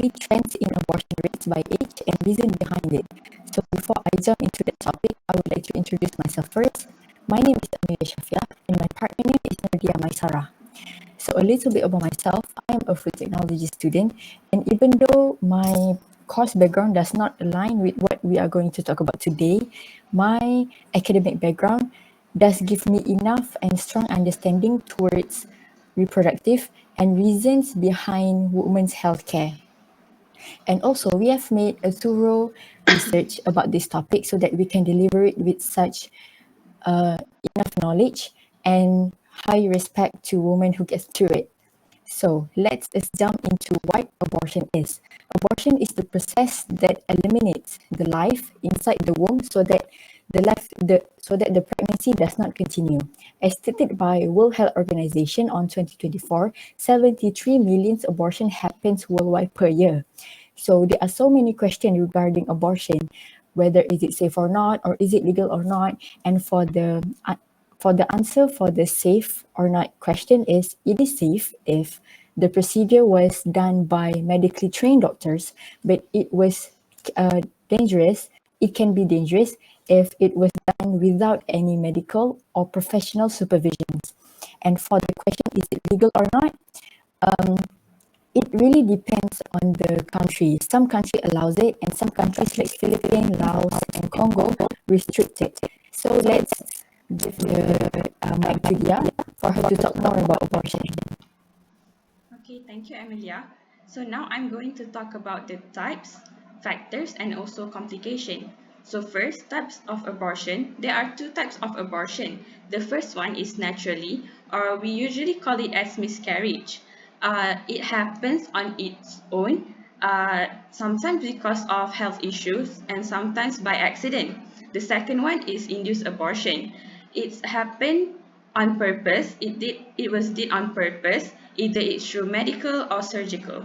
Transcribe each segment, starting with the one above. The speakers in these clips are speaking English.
specifically trends in abortion rates by age and reason behind it. So before I jump into the topic, I would like to introduce myself first. My name is Amelia Shafia and my partner name is Nadia Maisara. So a little bit about myself, I am a food technology student, and even though my course background does not align with what we are going to talk about today, my academic background does give me enough and strong understanding towards reproductive and reasons behind women's healthcare. And also, we have made a thorough research about this topic so that we can deliver it with such enough knowledge and high respect to women who get through it. So let's jump into what abortion is. Abortion is the process that eliminates the life inside the womb so that the pregnancy does not continue. As stated by World Health Organization on 2024, 73 million abortion happens worldwide per year. So there are so many questions regarding abortion, whether is it safe or not, or is it legal or not, and for the answer for the safe or not question is it is safe if the procedure was done by medically trained doctors, but it was dangerous. It can be dangerous if it was done without any medical or professional supervisions. And for the question, is it legal or not? It really depends on the country. Some country allows it, and some countries like Philippines, Laos, and Congo restrict it. So let's give the mic to Dia for her to talk more about abortion. Okay, thank you, Amelia. So now I'm going to talk about the types, factors, and also complication. So first, types of abortion. There are two types of abortion. The first one is naturally, or we usually call it as miscarriage. It happens on its own, sometimes because of health issues and sometimes by accident. The second one is induced abortion. It's happened on purpose. It was did on purpose, either it's through medical or surgical.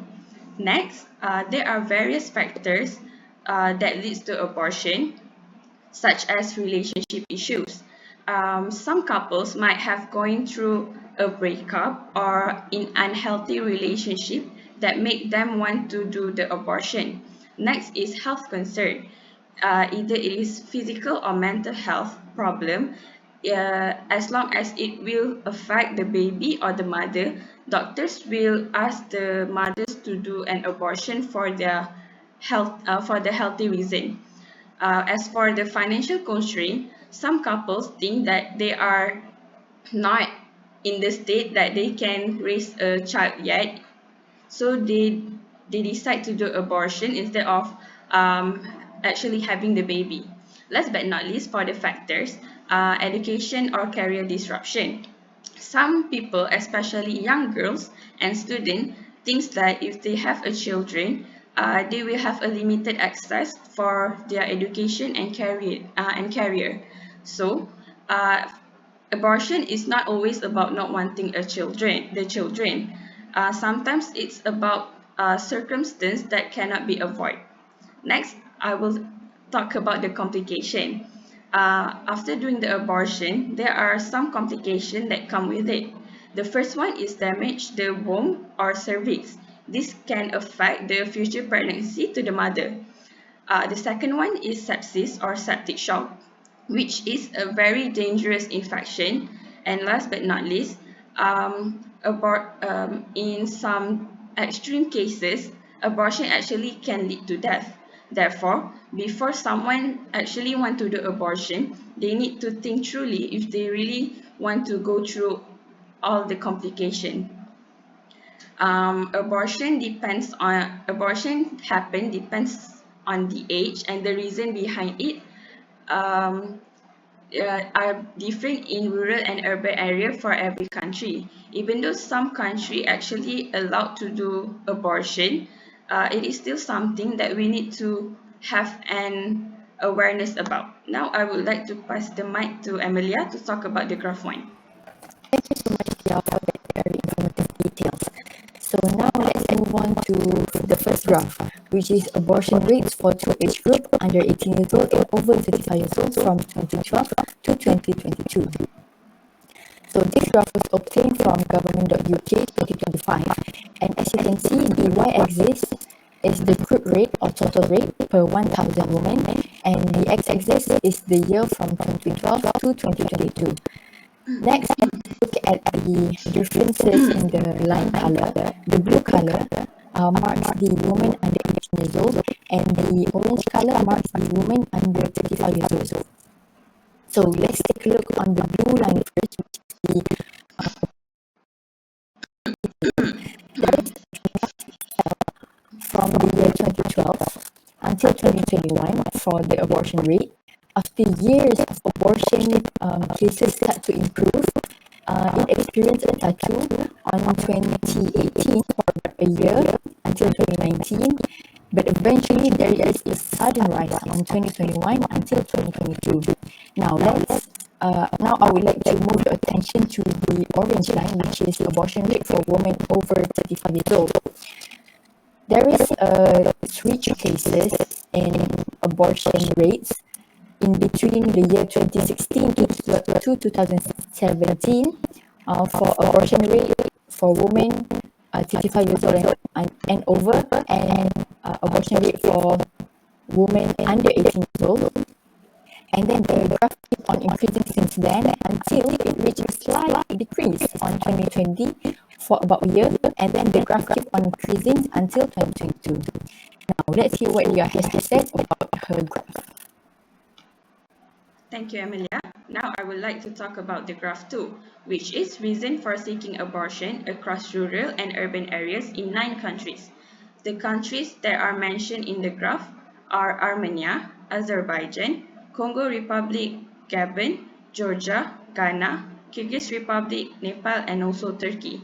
Next, there are various factors that leads to abortion, such as relationship issues. Some couples might have going through a breakup or in unhealthy relationship that make them want to do the abortion. Next is health concern. Either it is physical or mental health problem. As long as it will affect the baby or the mother, doctors will ask the mothers to do an abortion for their health, for the healthy reason. As for the financial constraint, some couples think that they are not in the state that they can raise a child yet, so they decide to do abortion instead of actually having the baby. Last but not least, for the factors, education or career disruption. Some people, especially young girls and students, thinks that if they have a children, they will have a limited access for their education and career. So, abortion is not always about not wanting the children. Sometimes it's about circumstance that cannot be avoided. Next, I will talk about the complication. After doing the abortion, there are some complications that come with it. The first one is damage the womb or cervix. This can affect the future pregnancy to the mother. The second one is sepsis or septic shock, which is a very dangerous infection. And last but not least, in some extreme cases, abortion actually can lead to death. Therefore, before someone actually want to do abortion, they need to think truly if they really want to go through all the complication. Abortion happen depends on the age, and the reason behind it um, are different in rural and urban area for every country. Even though some country actually allowed to do abortion, it is still something that we need to have an awareness about. Now I would like to pass the mic to Amelia to talk about the graph one. Thank you so much, Dia, for that very informative details. So now let's move on to the first graph, which is abortion rates for two age group under 18 years old and over 35 years old from 2012 to 2022. So this graph was obtained from government.uk 2025, and as you can see, the y-axis is the crude rate or total rate per 1,000 women, and the x-axis is the year from 2012 to 2022. Next, let's look at the differences in the line color. The blue color marks the woman under 18 years old, and the orange color marks the woman under 35 years old. So let's take a look on the blue line first, which is the from the year 2012 until 2021 for the abortion rate. After years of abortion cases start to improve, it experienced a plateau on 2018 for about a year until 2019, but eventually there is a sudden rise on 2021 until 2022. Now I would like to move your attention to the orange line, which is the abortion rate for women over 35 years old. There is a switch cases in abortion rates in between the year 2016 to 2017 for abortion rate for women 35 years old and over, and abortion rate for women under 18 years old. And then the graph keep on increasing since then until it reached a slight decrease on 2020 for about a year, and then the graph keep on increasing until 2022. Now let's hear what Lia has to say about her graph. Thank you, Amelia. Now I would like to talk about the graph 2, which is reason for seeking abortion across rural and urban areas in 9 countries. The countries that are mentioned in the graph are Armenia, Azerbaijan, Congo Republic, Gabon, Georgia, Ghana, Kyrgyz Republic, Nepal, and also Turkey.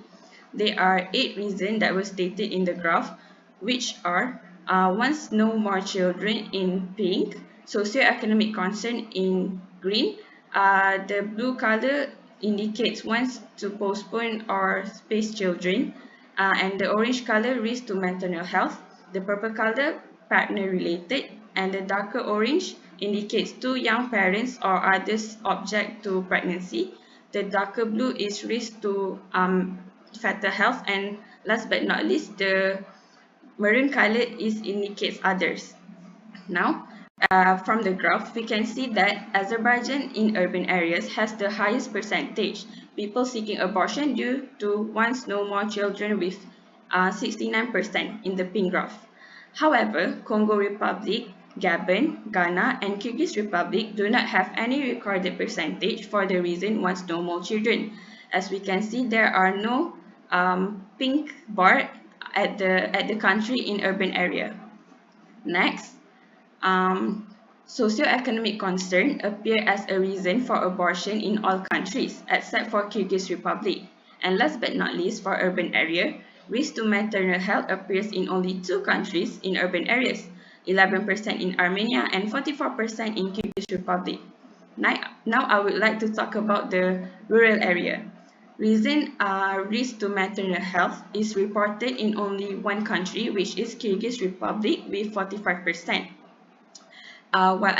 There are 8 reasons that were stated in the graph, which are wants no more children in pink, socioeconomic concern in green, the blue color indicates wants to postpone or space children, and the orange color risk to maternal health, the purple color partner related, and the darker orange indicates 2 young parents or others object to pregnancy. The darker blue is risk to fetal health, and last but not least, the maroon color indicates others. Now, from the graph, we can see that Azerbaijan in urban areas has the highest percentage people seeking abortion due to wants no more children with 69% in the pink graph. However, Congo Republic, Gabon, Ghana, and Kyrgyz Republic do not have any recorded percentage for the reason wants no more children. As we can see, there are no pink bar at the country in urban area. Next, socioeconomic concern appear as a reason for abortion in all countries except for Kyrgyz Republic. And last but not least, for urban area, risk to maternal health appears in only 2 countries in urban areas, 11% in Armenia and 44% in Kyrgyz Republic. Now I would like to talk about the rural area. Reason risk to maternal health is reported in only 1 country, which is Kyrgyz Republic with 45%. While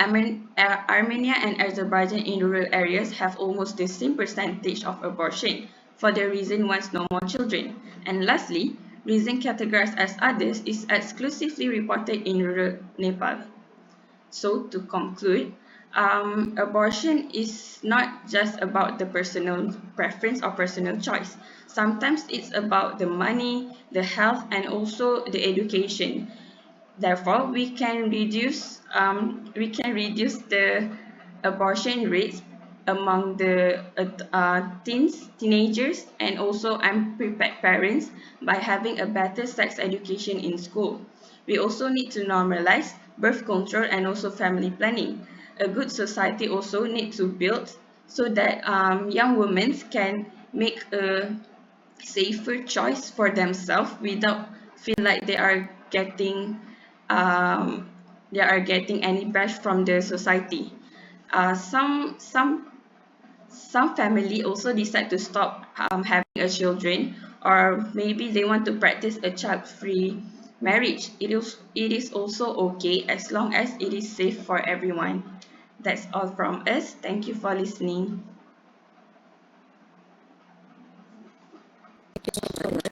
Armenia and Azerbaijan in rural areas have almost the same percentage of abortion for the reason wants no more children. And lastly, reason categorized as others is exclusively reported in rural Nepal. So to conclude, abortion is not just about the personal preference or personal choice. Sometimes it's about the money, the health, and also the education. Therefore, we can reduce the abortion rates among the teenagers, and also unprepared parents by having a better sex education in school. We also need to normalize birth control and also family planning. A good society also needs to build so that young women can make a safer choice for themselves without feel like um, they are getting any bash from the society. Some family also decide to stop having a children, or maybe they want to practice a child-free marriage. It is also okay as long as it is safe for everyone. That's all from us. Thank you for listening.